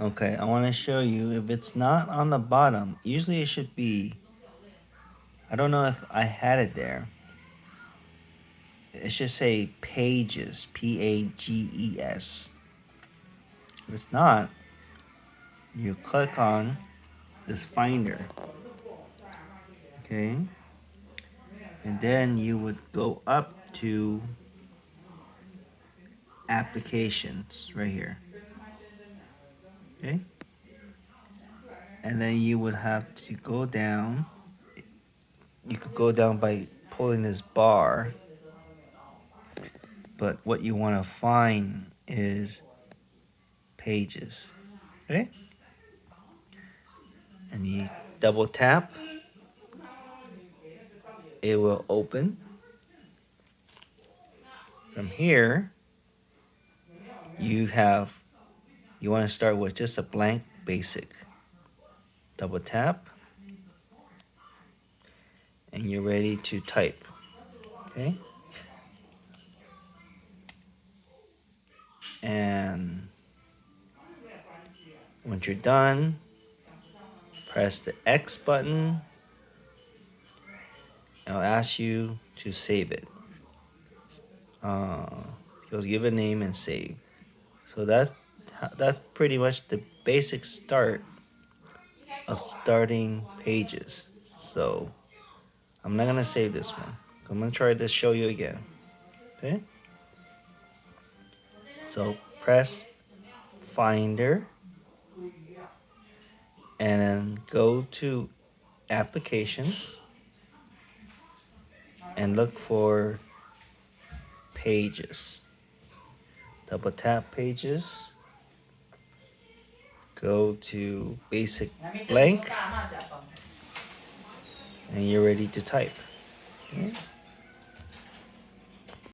Okay, I want to show you if it's not on the bottom. Usually it should be. I don't know if I had it there. It should say pages, Pages. If it's not, you click on this finder. Okay, and then you would go up to applications right here. Okay, and then you would have to go down. You could go down by pulling this bar, but what you want to find is pages. Okay, and you double tap, it will open. From here, you want to start with just a blank basic. Double tap, and you're ready to type. Okay, and once you're done, press the X button. It'll ask you to save it. You'll give a name and save. So that's pretty much the basic start of starting pages. So I'm not gonna save this one. I'm gonna try to show you again. Okay. So press Finder and then go to Applications and look for Pages. Double tap Pages. Go to Basic Blank and you're ready to type. Okay?